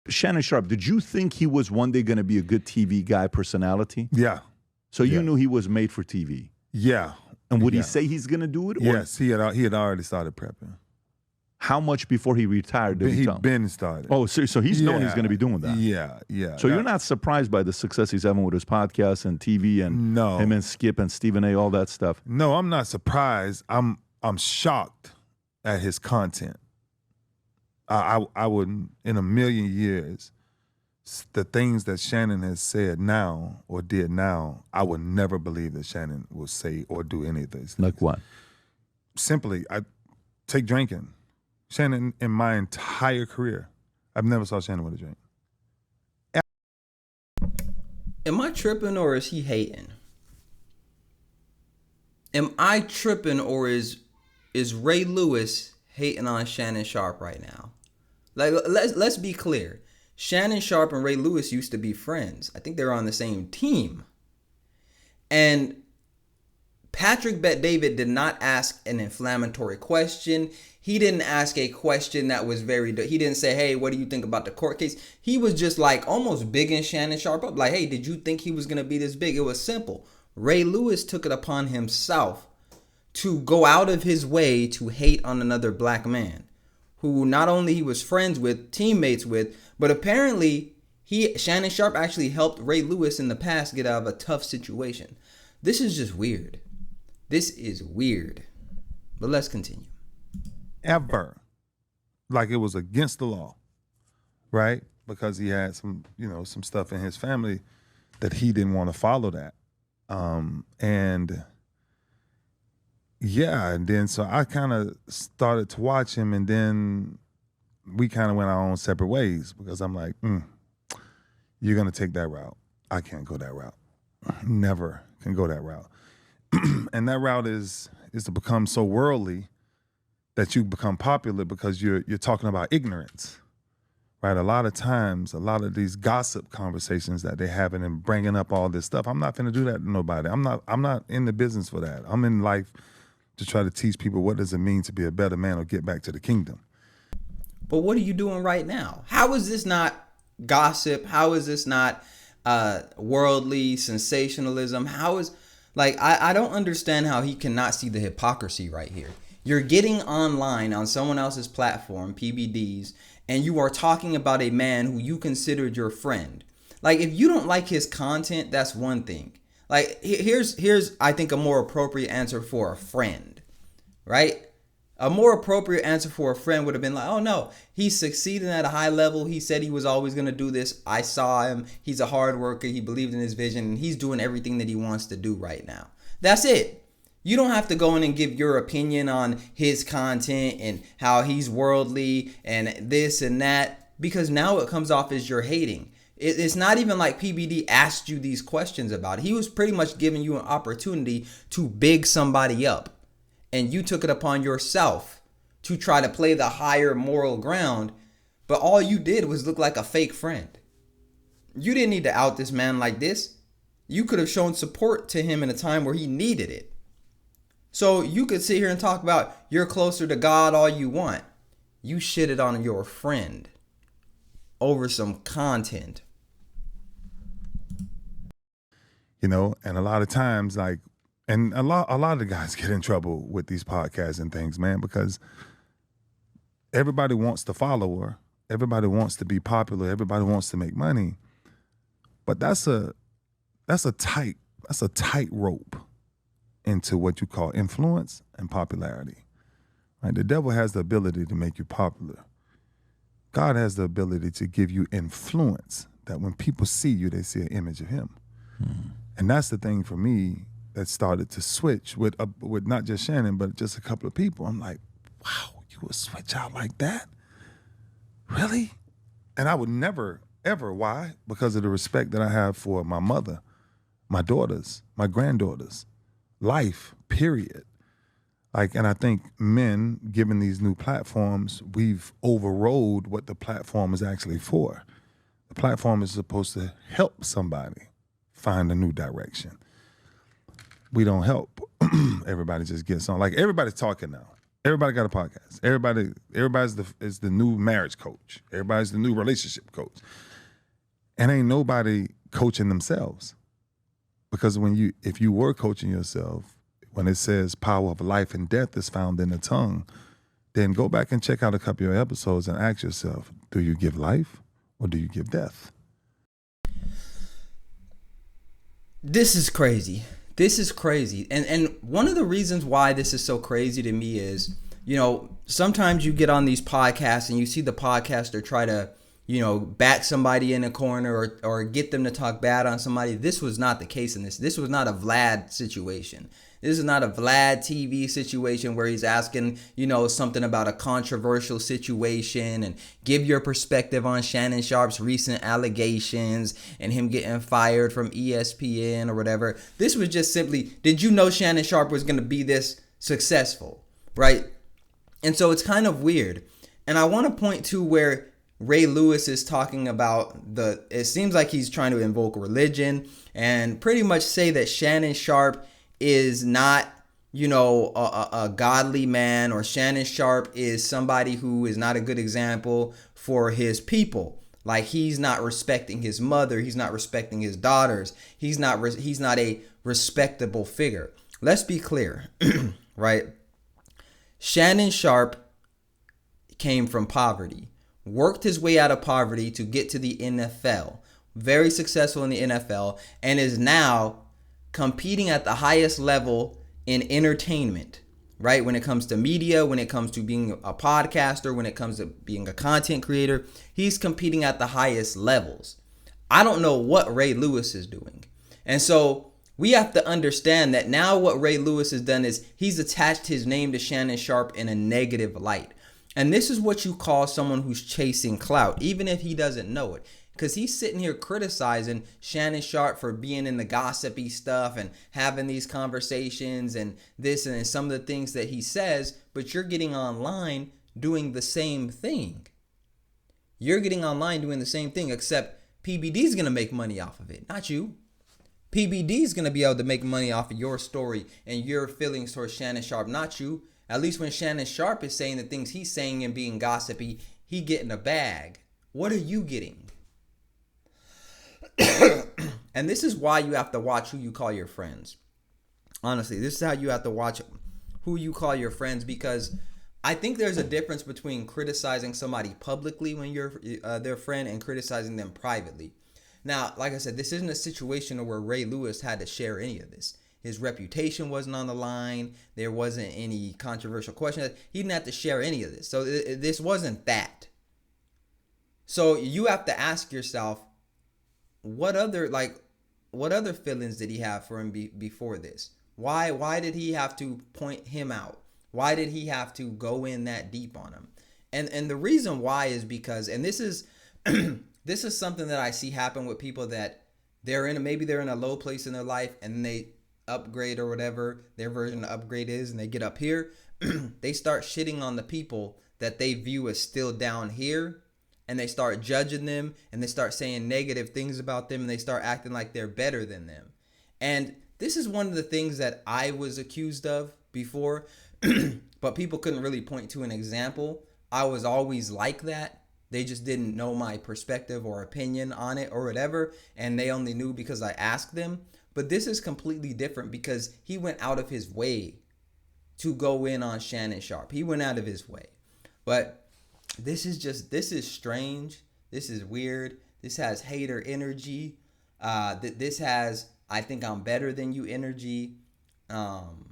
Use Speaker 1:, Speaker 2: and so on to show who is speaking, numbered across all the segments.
Speaker 1: Shannon Sharpe, did you think he was one day going to be a good TV guy personality?
Speaker 2: Yeah.
Speaker 1: So you knew he was made for TV?
Speaker 2: Yeah.
Speaker 1: And would he say he's going to do it?
Speaker 2: Yes, he had already started prepping.
Speaker 1: How much before he retired did he tell?
Speaker 2: He'd been started.
Speaker 1: Oh, so he's known he's going to be doing that.
Speaker 2: Yeah.
Speaker 1: So you're not surprised by the success he's having with his podcast and TV and him and Skip and Stephen A., all that stuff?
Speaker 2: No, I'm not surprised. I'm shocked at his content. I wouldn't, in a million years, the things that Shannon has said now or did now, I would never believe that Shannon will say or do any of these things.
Speaker 1: Like what?
Speaker 2: Simply, I take drinking. Shannon, in my entire career, I've never saw Shannon with a drink.
Speaker 3: Am I tripping or is he hating? Am I tripping or is Ray Lewis hating on Shannon Sharpe right now? Like, let's be clear. Shannon Sharpe and Ray Lewis used to be friends. I think they were on the same team. And Patrick Bet-David did not ask an inflammatory question. He didn't ask a question that was he didn't say, hey, what do you think about the court case? He was just like almost bigging Shannon Sharpe up. Like, hey, did you think he was going to be this big? It was simple. Ray Lewis took it upon himself to go out of his way to hate on another black man who not only he was friends with, teammates with, but apparently Shannon Sharpe actually helped Ray Lewis in the past get out of a tough situation. This is just weird. This is weird. But let's continue.
Speaker 2: Ever. Like it was against the law, right? Because he had some stuff in his family that he didn't want to follow that. And then so I kind of started to watch him, and then we kind of went our own separate ways because I'm like, you're going to take that route. I can't go that route. Never can go that route. And that route is to become so worldly that you become popular because you're talking about ignorance, right? A lot of times, a lot of these gossip conversations that they're having and bringing up all this stuff, I'm not finna do that to nobody. I'm not in the business for that. I'm in life to try to teach people what does it mean to be a better man or get back to the kingdom.
Speaker 3: But what are you doing right now? How is this not gossip? How is this not worldly sensationalism? How is, like, I don't understand how he cannot see the hypocrisy right here. You're getting online on someone else's platform, PBDs, and you are talking about a man who you considered your friend. Like, if you don't like his content, that's one thing. Like, here's I think a more appropriate answer for a friend, right? A more appropriate answer for a friend would have been like, oh no, he's succeeding at a high level. He said he was always going to do this. I saw him. He's a hard worker. He believed in his vision, and he's doing everything that he wants to do right now. That's it. You don't have to go in and give your opinion on his content and how he's worldly and this and that, because now it comes off as you're hating. It's not even like PBD asked you these questions about it. He was pretty much giving you an opportunity to big somebody up. And you took it upon yourself to try to play the higher moral ground. But all you did was look like a fake friend. You didn't need to out this man like this. You could have shown support to him in a time where he needed it. So you could sit here and talk about you're closer to God all you want. You shitted on your friend over some content.
Speaker 2: You know, and a lot of times, like, and a lot of the guys get in trouble with these podcasts and things, man, because everybody wants the follower, everybody wants to be popular, everybody wants to make money, but that's a tight rope into what you call influence and popularity. Right? The devil has the ability to make you popular. God has the ability to give you influence that when people see you, they see an image of him. Mm-hmm. And that's the thing for me that started to switch with not just Shannon, but just a couple of people. I'm like, wow, you would switch out like that? Really? And I would never, ever. Why? Because of the respect that I have for my mother, my daughters, my granddaughters, life, period. Like, and I think men, given these new platforms, we've overrode what the platform is actually for. The platform is supposed to help somebody find a new direction. We don't help. Everybody just gets on. Like, everybody's talking now. Everybody got a podcast. Everybody's is the new marriage coach. Everybody's the new relationship coach. And ain't nobody coaching themselves. Because if you were coaching yourself, when it says power of life and death is found in the tongue, then go back and check out a couple of episodes and ask yourself, do you give life or do you give death?
Speaker 3: This is crazy. This is crazy. And one of the reasons why this is so crazy to me is, sometimes you get on these podcasts and you see the podcaster try to, back somebody in a corner or get them to talk bad on somebody. This was not the case in this. This was not a Vlad situation. This is not a Vlad TV situation where he's asking, something about a controversial situation and give your perspective on Shannon Sharpe's recent allegations and him getting fired from ESPN or whatever. This was just simply, did you know Shannon Sharpe was going to be this successful, right? And so it's kind of weird. And I want to point to where Ray Lewis is talking about it seems like he's trying to invoke religion and pretty much say that Shannon Sharpe is not, a godly man, or Shannon Sharpe is somebody who is not a good example for his people. Like, he's not respecting his mother. He's not respecting his daughters. He's not a respectable figure. Let's be clear, right? Shannon Sharpe came from poverty, worked his way out of poverty to get to the NFL, very successful in the NFL, and is now competing at the highest level in entertainment, right? When it comes to media, when it comes to being a podcaster, when it comes to being a content creator, he's competing at the highest levels. I don't know what Ray Lewis is doing. And so we have to understand that now what Ray Lewis has done is he's attached his name to Shannon Sharpe in a negative light. And this is what you call someone who's chasing clout, even if he doesn't know it. Because he's sitting here criticizing Shannon Sharpe for being in the gossipy stuff and having these conversations and this and some of the things that he says, but you're getting online doing the same thing. You're getting online doing the same thing, except PBD's going to make money off of it, not you. PBD's going to be able to make money off of your story and your feelings towards Shannon Sharpe, not you. At least when Shannon Sharpe is saying the things he's saying and being gossipy, he getting a bag. What are you getting? And this is why you have to watch who you call your friends. Honestly, this is how you have to watch who you call your friends, because I think there's a difference between criticizing somebody publicly when you're their friend and criticizing them privately. Now, like I said, this isn't a situation where Ray Lewis had to share any of this. His reputation wasn't on the line. There wasn't any controversial question. He didn't have to share any of this. So this wasn't that. So you have to ask yourself, what other feelings did he have for him before this? Why did he have to point him out? Why did he have to go in that deep on him? And the reason why is because, and this is this is something that I see happen with people that maybe they're in a low place in their life and they upgrade or whatever their version of upgrade is, and they get up here, they start shitting on the people that they view as still down here. And they start judging them, and they start saying negative things about them, and they start acting like they're better than them. And this is one of the things that I was accused of before, but people couldn't really point to an example. I was always like that. They just didn't know my perspective or opinion on it or whatever, and they only knew because I asked them. But this is completely different because he went out of his way to go in on Shannon Sharpe. He went out of his way. But this is strange. This is weird. This has hater energy. This has, I think I'm better than you energy. And,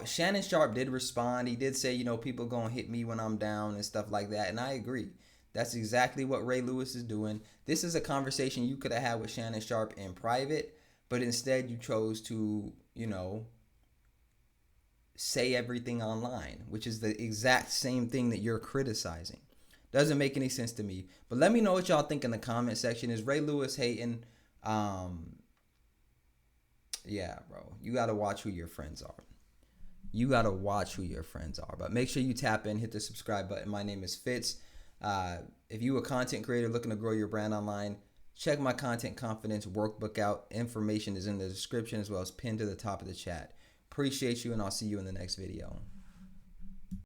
Speaker 3: Shannon Sharpe did respond. He did say, people going to hit me when I'm down and stuff like that. And I agree. That's exactly what Ray Lewis is doing. This is a conversation you could have had with Shannon Sharpe in private, but instead you chose to, say everything online, which is the exact same thing that you're criticizing. Doesn't make any sense to me. But let me know what y'all think in the comment section. Is Ray Lewis hating? Yeah, bro. You got to watch who your friends are. But make sure you tap in, hit the subscribe button. My name is Fitz. If you a content creator looking to grow your brand online, check my Content Confidence workbook out. Information is in the description as well as pinned to the top of the chat. Appreciate you, and I'll see you in the next video.